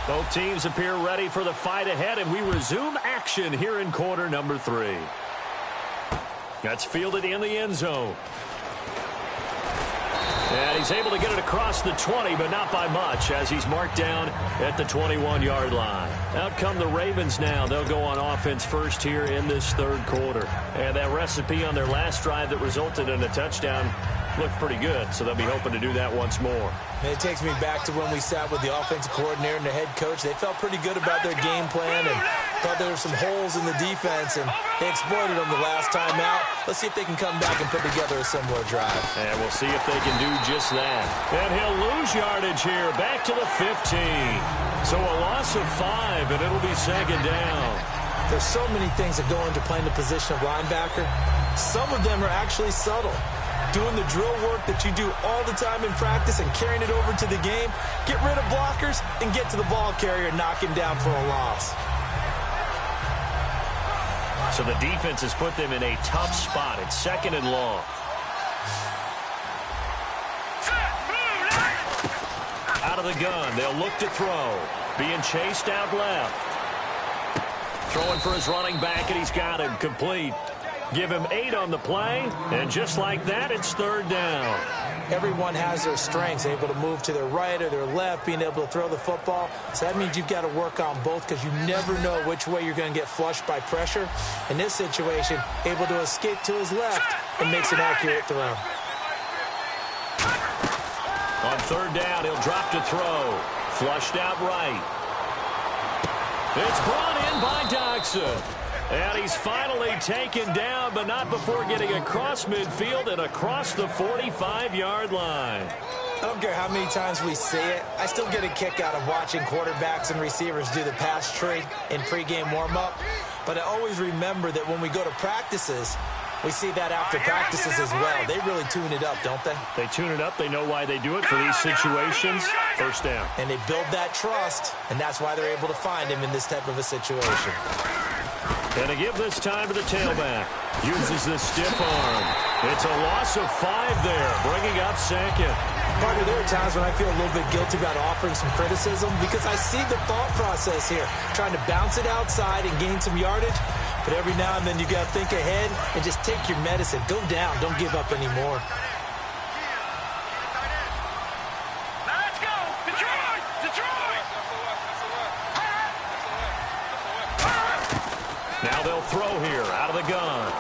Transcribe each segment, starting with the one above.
Both teams appear ready for the fight ahead, and we resume action here in quarter number 3. That's fielded in the end zone. And he's able to get it across the 20, but not by much, as he's marked down at the 21-yard line. Out come the Ravens now. They'll go on offense first here in this third quarter. And that recipe on their last drive that resulted in a touchdown looked pretty good, so they'll be hoping to do that once more. And it takes me back to when we sat with the offensive coordinator and the head coach. They felt pretty good about their game plan and thought there were some holes in the defense, and they exploited them the last time out. Let's see if they can come back and put together a similar drive. And we'll see if they can do just that. And he'll lose yardage here, back to the 15. So a loss of 5, and it'll be second down. There's so many things that go into playing the position of linebacker. Some of them are actually subtle. Doing the drill work that you do all the time in practice and carrying it over to the game. Get rid of blockers and get to the ball carrier and knock him down for a loss. So the defense has put them in a tough spot. It's second and long. Out of the gun. They'll look to throw. Being chased out left. Throwing for his running back, and he's got him complete. Give him 8 on the play, and just like that, it's third down. Everyone has their strengths, able to move to their right or their left, being able to throw the football. So that means you've got to work on both because you never know which way you're going to get flushed by pressure. In this situation, able to escape to his left and makes an accurate throw. On third down, he'll drop to throw. Flushed out right. It's brought in by Dodson. And he's finally taken down, but not before getting across midfield and across the 45-yard line. I don't care how many times we say it. I still get a kick out of watching quarterbacks and receivers do the pass tree in pregame warm-up. But I always remember that when we go to practices, we see that after practices as well. They really tune it up, don't they? They tune it up. They know why they do it for these situations. First down. And they build that trust, and that's why they're able to find him in this type of a situation. And to give this time to the tailback. Uses the stiff arm. It's a loss of 5 there, bringing up second. Partner, there are times when I feel a little bit guilty about offering some criticism because I see the thought process here, trying to bounce it outside and gain some yardage. But every now and then you got to think ahead and just take your medicine. Go down. Don't give up anymore. Let's go! Detroit! Detroit! Now they'll throw here out of the gun.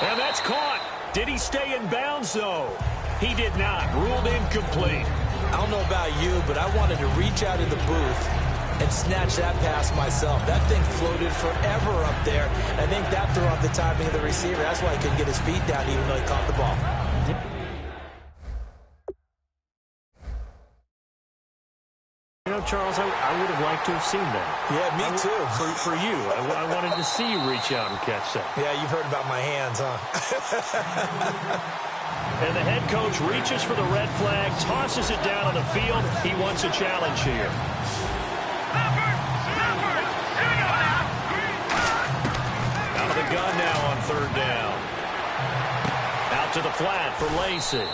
And that's caught. Did he stay in bounds, though? He did not. Ruled incomplete. I don't know about you, but I wanted to reach out in the booth and snatch that pass myself. That thing floated forever up there. I think that threw off the timing of the receiver. That's why he couldn't get his feet down even though he caught the ball. You know, Charles, I would have liked to have seen that. Yeah, me too. For you. I wanted to see you reach out and catch that. Yeah, you've heard about my hands, huh? And the head coach reaches for the red flag, tosses it down on the field. He wants a challenge here. Out of the gun now on third down. Out to the flat for Lacey.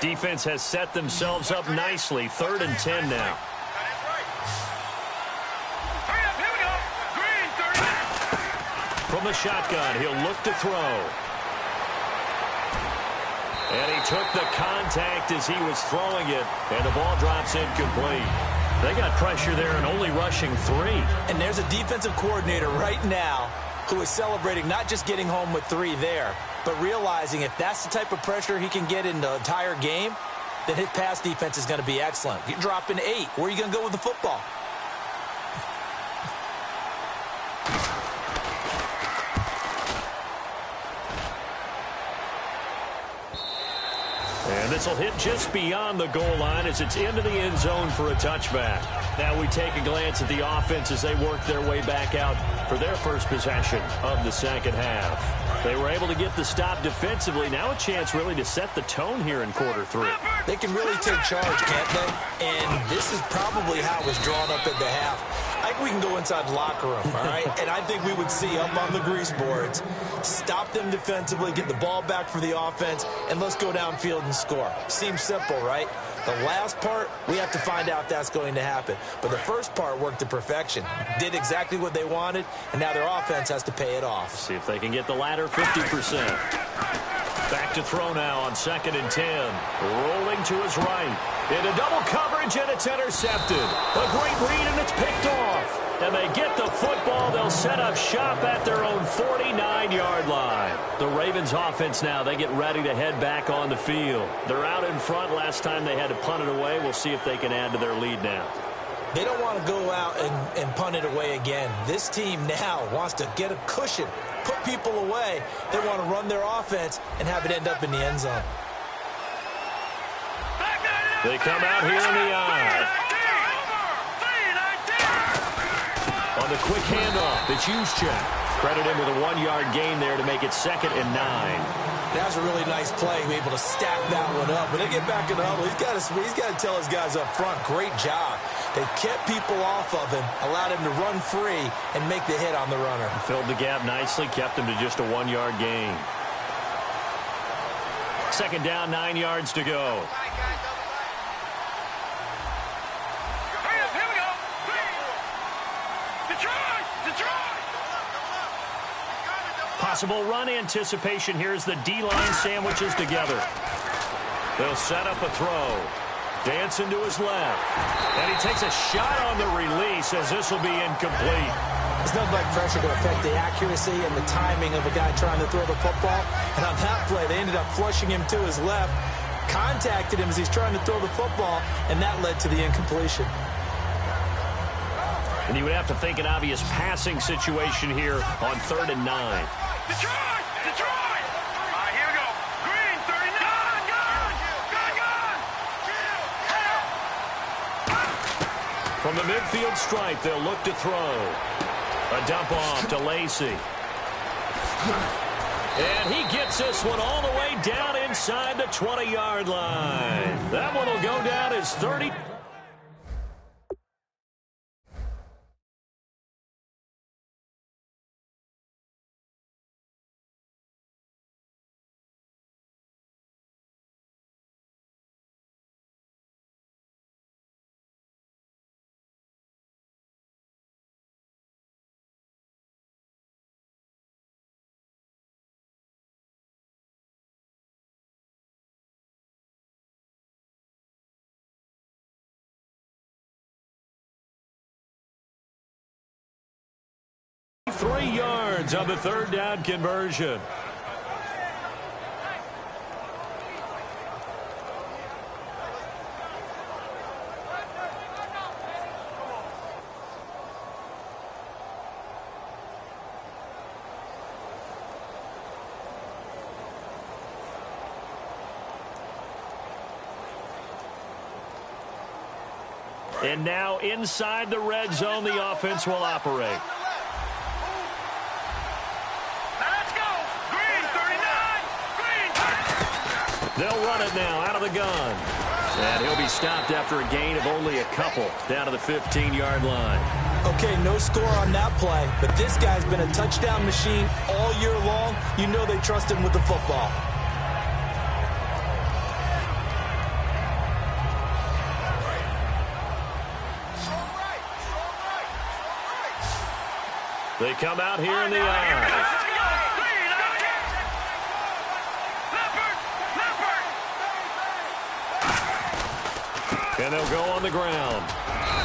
Defense has set themselves up nicely. 3rd and 10 now. From the shotgun, he'll look to throw. And he took the contact as he was throwing it, and the ball drops incomplete. They got pressure there and only rushing 3. And there's a defensive coordinator right now who is celebrating not just getting home with 3 there, but realizing if that's the type of pressure he can get in the entire game, then his pass defense is going to be excellent. You're dropping 8. Where are you going to go with the football? And This will hit just beyond the goal line as it's into the end zone for a touchback. Now we take a glance at the offense as they work their way back out for their first possession of the second half. They were able to get the stop defensively. Now a chance really to set the tone here in quarter three. They can really take charge, can't they? And this is probably how it was drawn up at the half. I think we can go inside the locker room, all right? And I think we would see up on the grease boards, stop them defensively, get the ball back for the offense, and let's go downfield and score. Seems simple, right? The last part, we have to find out that's going to happen. But the first part worked to perfection. Did exactly what they wanted, and now their offense has to pay it off. See if they can get the latter 50%. Back to throw now on 2nd and 10. Rolling to his right. Into double coverage, and it's intercepted. A great read, and it's picked off. And they get the football. They'll set up shop at their own 49-yard line. The Ravens offense now, they get ready to head back on the field. They're out in front. Last time they had to punt it away. We'll see if they can add to their lead now. They don't want to go out and punt it away again. This team now wants to get a cushion, put people away. They want to run their offense and have it end up in the end zone. They come out here in the eye. On the quick handoff, it's Juszczyk. Credit him with a 1-yard gain there to make it 2nd and 9. That was a really nice play, able to stack that one up. When they get back in the huddle, he's got to tell his guys up front, great job. They kept people off of him, allowed him to run free, and make the hit on the runner. Filled the gap nicely, kept him to just a 1-yard gain. 2nd down, 9 yards to go. Possible run anticipation. Here's the D-line sandwiches together. They'll set up a throw. Dancing to his left. And he takes a shot on the release as this will be incomplete. It's nothing like pressure to affect the accuracy and the timing of a guy trying to throw the football. And on that play, they ended up flushing him to his left, contacted him as he's trying to throw the football, and that led to the incompletion. And you would have to think an obvious passing situation here on 3rd and 9. Detroit! Detroit! All right, here we go. Green, 39. Gun! From the midfield stripe, they'll look to throw. A dump off to Lacey. And he gets this one all the way down inside the 20-yard line. That one will go down as 30. Three yards on the 3rd down conversion. And now inside the red zone, the offense will operate. They'll run it now out of the gun. And he'll be stopped after a gain of only a couple down to the 15-yard line. Okay, no score on that play, but this guy's been a touchdown machine all year long. You know they trust him with the football. They come out here in the eye. And they'll go on the ground.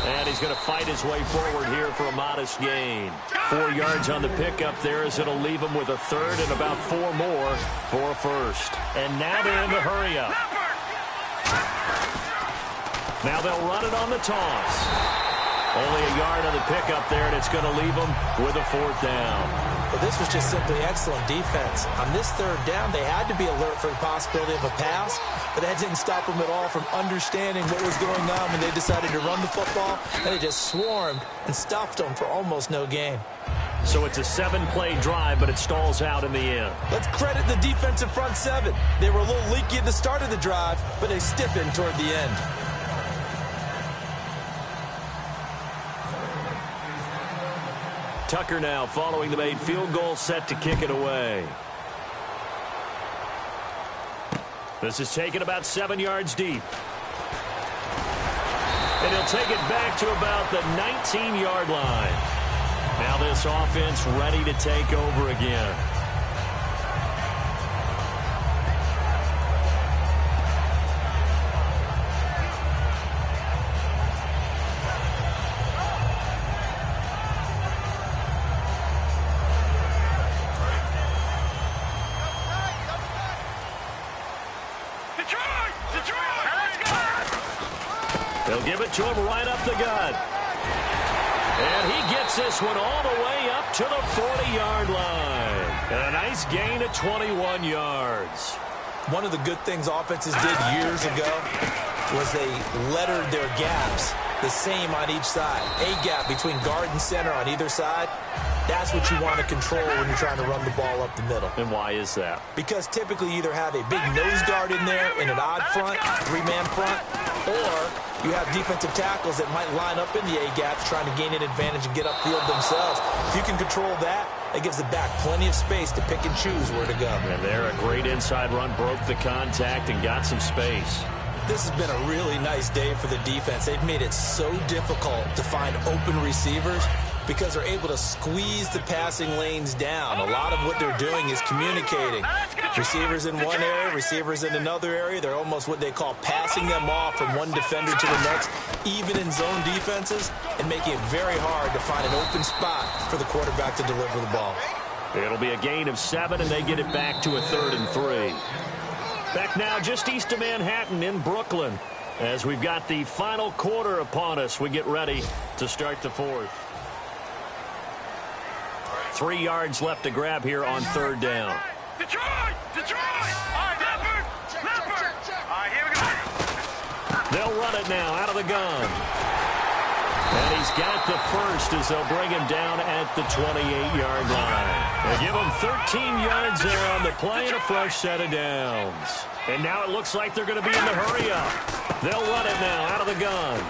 And he's going to fight his way forward here for a modest gain. 4 yards on the pickup there as it'll leave him with a 3rd and about 4 more for a 1st. And now they're in the hurry up. Now they'll run it on the toss. Only a yard on the pickup there, and it's going to leave them with a 4th down. Well, this was just simply excellent defense. On this 3rd down, they had to be alert for the possibility of a pass, but that didn't stop them at all from understanding what was going on when they decided to run the football, and they just swarmed and stuffed them for almost no gain. So it's a 7-play drive, but it stalls out in the end. Let's credit the defensive front 7. They were a little leaky at the start of the drive, but they stiffened toward the end. Tucker now following the made field goal, set to kick it away. This is taken about 7 yards deep. And he'll take it back to about the 19-yard line. Now this offense ready to take over again. They'll give it to him right up the gut. And he gets this one all the way up to the 40-yard line. And a nice gain of 21 yards. One of the good things offenses did years ago was they lettered their gaps the same on each side. A gap between guard and center on either side. That's what you want to control when you're trying to run the ball up the middle. And why is that? Because typically you either have a big nose guard in there in an odd front, 3-man front, or you have defensive tackles that might line up in the A-gaps trying to gain an advantage and get upfield themselves. If you can control that, it gives the back plenty of space to pick and choose where to go. And there, a great inside run, broke the contact and got some space. This has been a really nice day for the defense. They've made it so difficult to find open receivers because they're able to squeeze the passing lanes down. A lot of what they're doing is communicating. Receivers in one area, receivers in another area. They're almost what they call passing them off from one defender to the next, even in zone defenses, and making it very hard to find an open spot for the quarterback to deliver the ball. It'll be a gain of 7, and they get it back to a 3rd and 3. Back now just east of Manhattan in Brooklyn. As we've got the final quarter upon us, we get ready to start the 4th. 3 yards left to grab here on 3rd down. Detroit! Detroit! All right, Leopard! Here we go. They'll run it now out of the gun. And he's got the first as they'll bring him down at the 28-yard line. They give him 13 yards there on the play and a fresh set of downs. And now it looks like they're going to be in the hurry-up. They'll run it now out of the gun.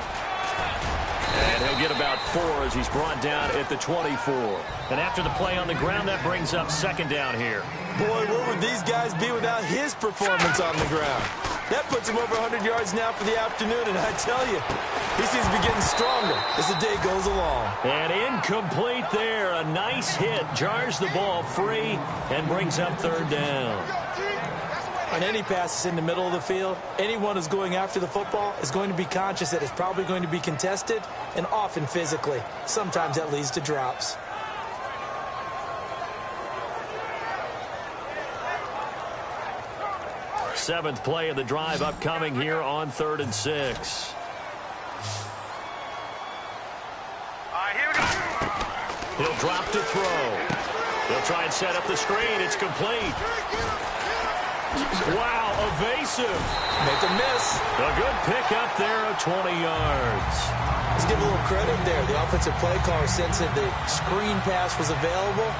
And he'll get about 4 as he's brought down at the 24. And after the play on the ground, that brings up 2nd down here. Boy, where would these guys be without his performance on the ground? That puts him over 100 yards now for the afternoon, and I tell you, he seems to be getting stronger as the day goes along. And incomplete there. A nice hit. Jars the ball free and brings up 3rd down. On any passes in the middle of the field, anyone who's going after the football is going to be conscious that it's probably going to be contested, and often physically. Sometimes that leads to drops. Seventh play of the drive upcoming here on 3rd and 6. Here we go. He'll drop to throw. He'll try and set up the screen. It's complete. Wow, evasive. Make a miss. A good pickup there of 20 yards. Let's give a little credit there. The offensive play caller sensed that the screen pass was available.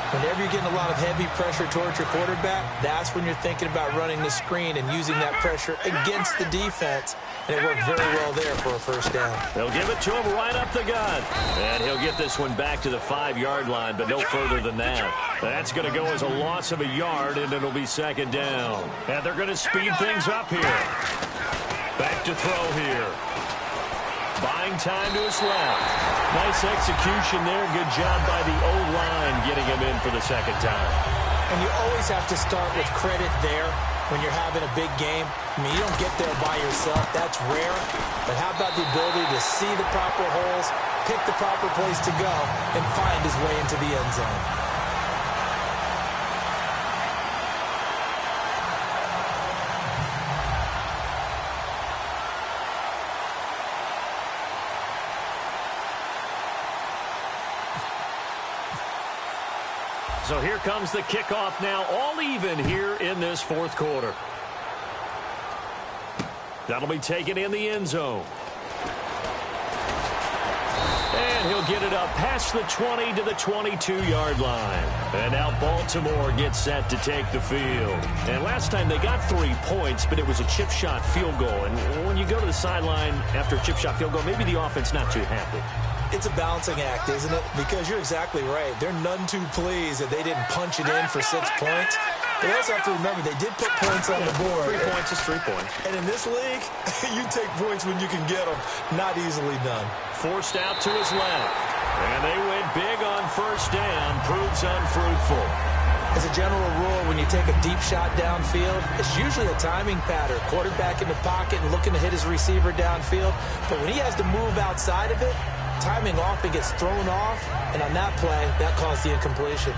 Whenever you're getting a lot of heavy pressure towards your quarterback, that's when you're thinking about running the screen and using that pressure against the defense. And it worked very well there for a first down. They'll give it to him right up the gut. And he'll get this one back to the 5-yard line, but no further than that. That's going to go as a loss of a yard, and it'll be 2nd down. And they're going to speed things up here. Back to throw here. Buying time to his left. Nice execution there. Good job by the O-line getting him in for the 2nd time. And you always have to start with credit there when you're having a big game. I mean, you don't get there by yourself. That's rare. But how about the ability to see the proper holes, pick the proper place to go, and find his way into the end zone? So here comes the kickoff now, all even here in this fourth quarter. That'll be taken in the end zone. And he'll get it up past the 20 to the 22-yard line. And now Baltimore gets set to take the field. And last time they got 3 points, but it was a chip shot field goal. And when you go to the sideline after a chip shot field goal, maybe the offense not too happy. It's a balancing act, isn't it? Because you're exactly right. They're none too pleased that they didn't punch it in for 6 points. But you also have to remember, they did put points on the board. 3 points is 3 points. And in this league, you take points when you can get them. Not easily done. Forced out to his left. And they went big on first down. Proves unfruitful. As a general rule, when you take a deep shot downfield, it's usually a timing pattern. Quarterback in the pocket and looking to hit his receiver downfield. But when he has to move outside of it, timing off, it gets thrown off. And on that play, that caused the incompletion.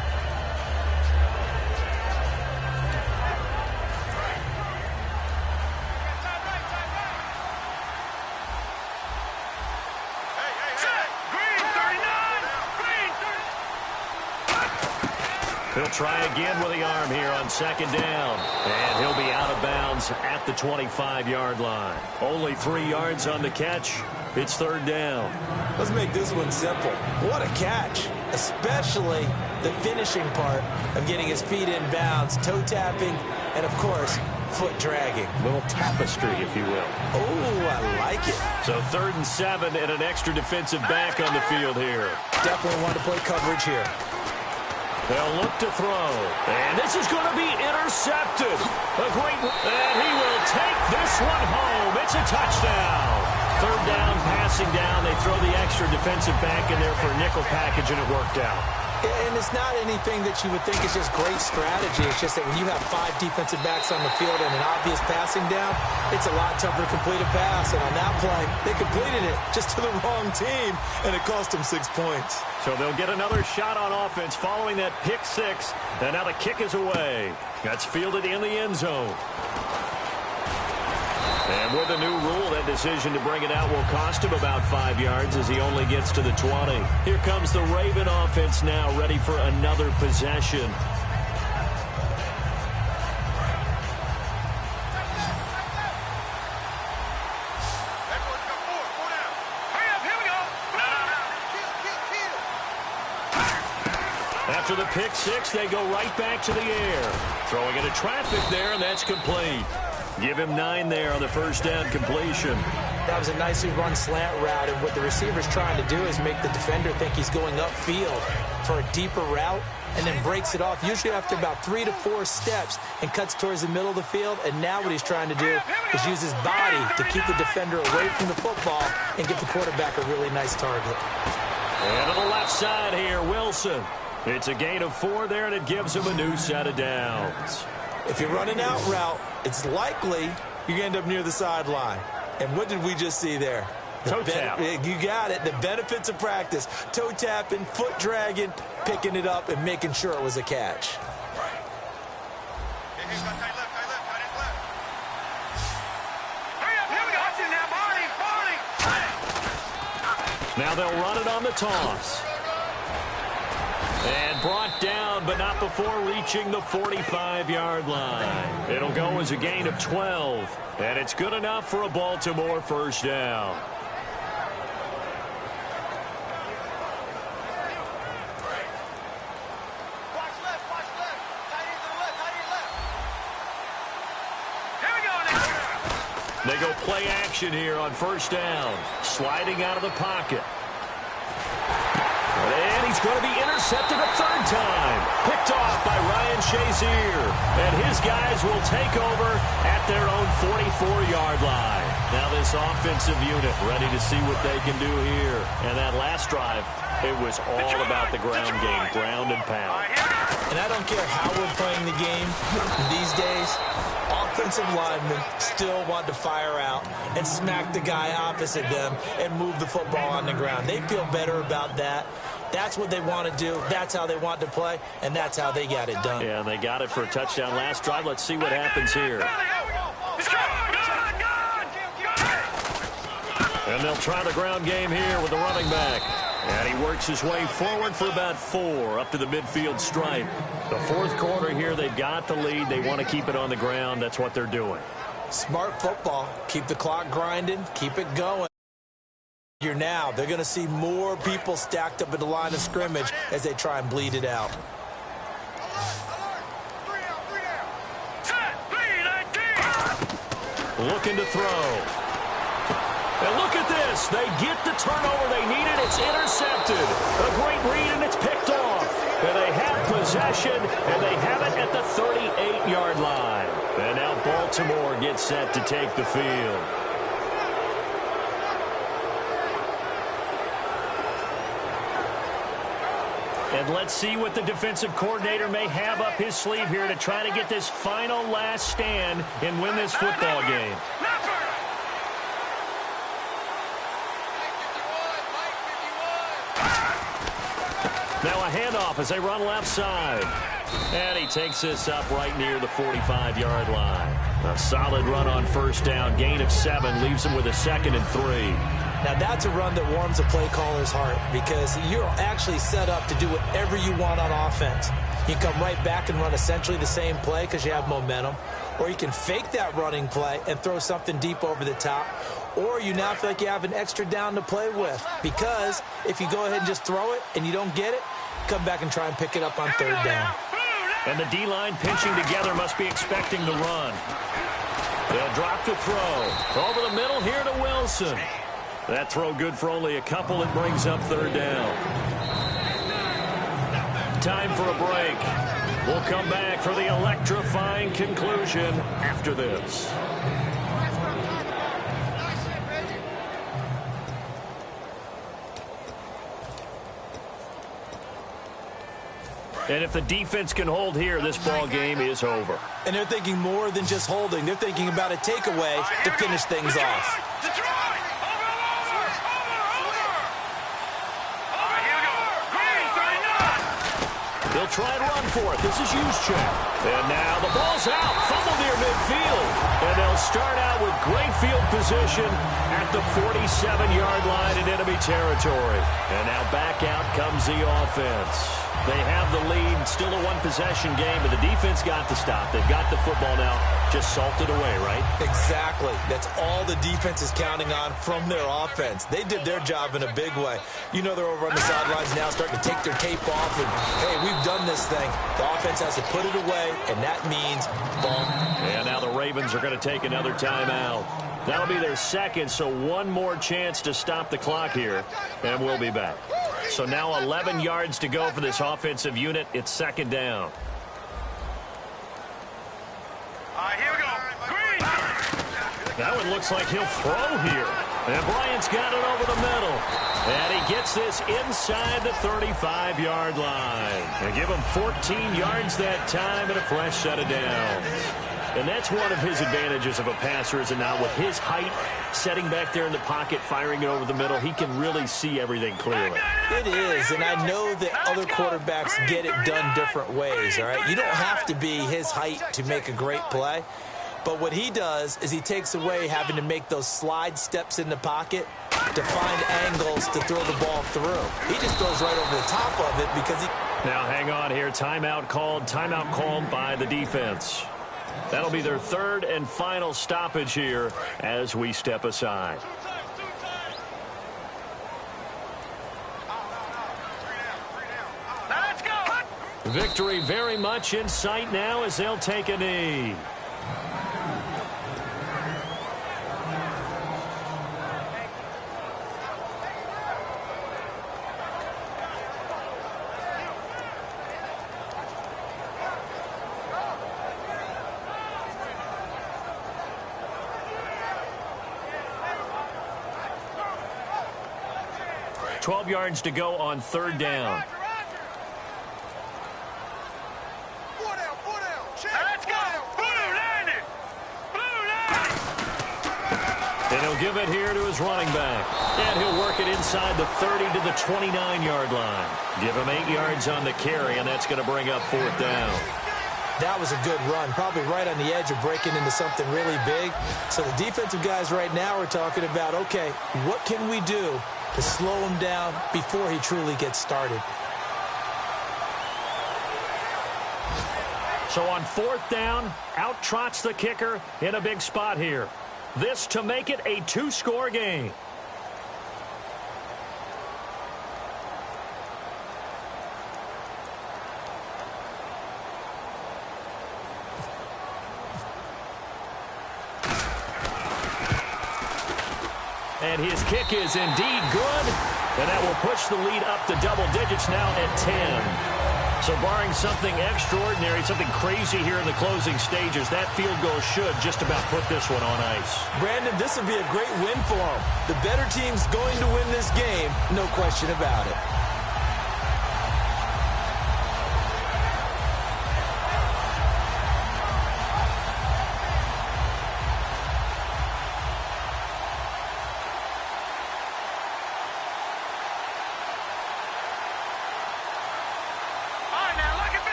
He'll try again with the arm here on second down. And he'll be out of bounds at the 25-yard line. Only 3 yards on the catch. It's third down. Let's make this one simple. What a catch. Especially the finishing part of getting his feet in bounds, toe tapping, and of course, foot dragging. Little tapestry, if you will. Oh, I like it. So 3rd and 7 and an extra defensive back on the field here. Definitely want to play coverage here. They'll look to throw. And this is going to be intercepted. And he will take this one home. It's a touchdown. 3rd down, passing down. They throw the extra defensive back in there for a nickel package, and it worked out. And it's not anything that you would think is just great strategy. It's just that when you have 5 defensive backs on the field and an obvious passing down, it's a lot tougher to complete a pass. And on that play, they completed it just to the wrong team, and it cost them 6 points. So they'll get another shot on offense following that pick 6. And now the kick is away. That's fielded in the end zone. And with the new rule, that decision to bring it out will cost him about 5 yards as he only gets to the 20. Here comes the Raven offense now, ready for another possession. After the pick 6, they go right back to the air. Throwing into traffic there, and that's complete. Give him 9 there on the first down completion. That was a nicely run slant route, and what the receiver's trying to do is make the defender think he's going upfield for a deeper route, and then breaks it off, usually after about 3 to 4 steps, and cuts towards the middle of the field. And now what he's trying to do is use his body to keep the defender away from the football and give the quarterback a really nice target. And to the left side here, Wilson. It's a gain of 4 there, and it gives him a new set of downs. If you're running out route, it's likely you're going to end up near the sideline. And what did we just see there? Toe tap. You got it. The benefits of practice. Toe tapping, foot dragging, picking it up, and making sure it was a catch. Now they'll run it on the toss. And brought down, but not before reaching the 45-yard line. It'll go as a gain of 12, and it's good enough for a Baltimore first down. They go play action here on first down. Sliding out of the pocket. And he's going to be intercepted a 3rd time. Picked off by Ryan Shazier. And his guys will take over at their own 44-yard line. Now this offensive unit ready to see what they can do here. And that last drive, it was all about the ground game, ground and pound. And I don't care how we're playing the game these days, offensive linemen still want to fire out and smack the guy opposite them and move the football on the ground. They feel better about that. That's what they want to do. That's how they want to play, and that's how they got it done. Yeah, they got it for a touchdown last drive. Let's see what happens here. And they'll try the ground game here with the running back. And he works his way forward for about 4 up to the midfield stripe. The fourth quarter here, they've got the lead. They want to keep it on the ground. That's what they're doing. Smart football. Keep the clock grinding. Keep it going. Here now, they're going to see more people stacked up at the line of scrimmage as they try and bleed it out. Looking to throw. And look at this. They get the turnover they needed. It's intercepted. A great read, and it's picked off. And they have possession, and they have it at the 38-yard line. And now Baltimore gets set to take the field. And let's see what the defensive coordinator may have up his sleeve here to try to get this final last stand and win this football game. Now a handoff as they run left side. And he takes this up right near the 45-yard line. A solid run on first down. Gain of 7 leaves him with a 2nd and 3. Now, that's a run that warms a play caller's heart because you're actually set up to do whatever you want on offense. You can come right back and run essentially the same play because you have momentum, or you can fake that running play and throw something deep over the top, or you now feel like you have an extra down to play with because if you go ahead and just throw it and you don't get it, come back and try and pick it up on 3rd down. And the D-line pinching together must be expecting the run. They'll drop to throw. Over the middle here to Wilson. That throw good for only a couple. It brings up 3rd down. Time for a break. We'll come back for the electrifying conclusion after this. And if the defense can hold here, this ball game is over. And they're thinking more than just holding. They're thinking about a takeaway to finish things off. They'll try and run for it. This is Juszczyk. And now the ball's out. Fumble near midfield. And they'll start out with great field position at the 47-yard line in enemy territory. And now back out comes the offense. They have the lead. Still a one-possession game, but the defense got the stop. They've got the football now. Just salted away, right? Exactly. That's all the defense is counting on from their offense. They did their job in a big way. You know they're over on the sidelines now starting to take their cape off and, hey, we've done this thing. The offense has to put it away, and that means ball. And now the Ravens are going to take another timeout. That'll be their 2nd, so one more chance to stop the clock here, and we'll be back. So now 11 yards to go for this offensive unit. It's 2nd down. Here we go. Green. That one looks like he'll throw here. And Bryant's got it over the middle. And he gets this inside the 35-yard line. And give him 14 yards that time and a fresh set of downs. And that's one of his advantages of a passer, is it not? With his height, setting back there in the pocket, firing it over the middle, he can really see everything clearly. It is, and I know that other quarterbacks get it done different ways, all right? You don't have to be his height to make a great play. But what he does is he takes away having to make those slide steps in the pocket to find angles to throw the ball through. He just throws right over the top of it because he... Now hang on here. Timeout called by the defense. That'll be their 3rd and final stoppage here as we step aside. Let's go. Victory very much in sight now as they'll take a knee. $12 yards to go on 3rd down. Let's go. Blue landed. And he'll give it here to his running back. And he'll work it inside the 30 to the 29-yard line. Give him 8 yards on the carry, and that's going to bring up 4th down. That was a good run, probably right on the edge of breaking into something really big. So the defensive guys right now are talking about, okay, what can we do to slow him down before he truly gets started. So on 4th down, out trots the kicker in a big spot here. This to make it a 2-score game. And his kick is indeed good. And that will push the lead up to double digits now at 10. So barring something extraordinary, something crazy here in the closing stages, that field goal should just about put this one on ice. Brandon, this would be a great win for him. The better team's going to win this game, no question about it.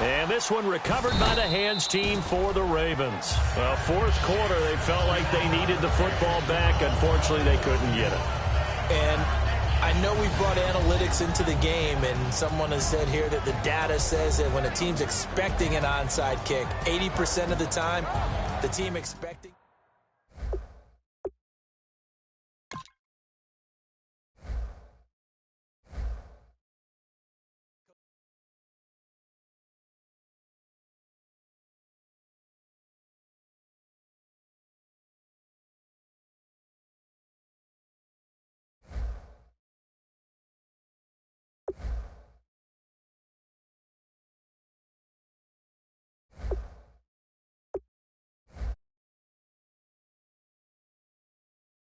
And this one recovered by the hands team for the Ravens. Well, 4th quarter, they felt like they needed the football back. Unfortunately, they couldn't get it. And I know we brought analytics into the game, and someone has said here that the data says that when a team's expecting an onside kick, 80% of the time, the team expects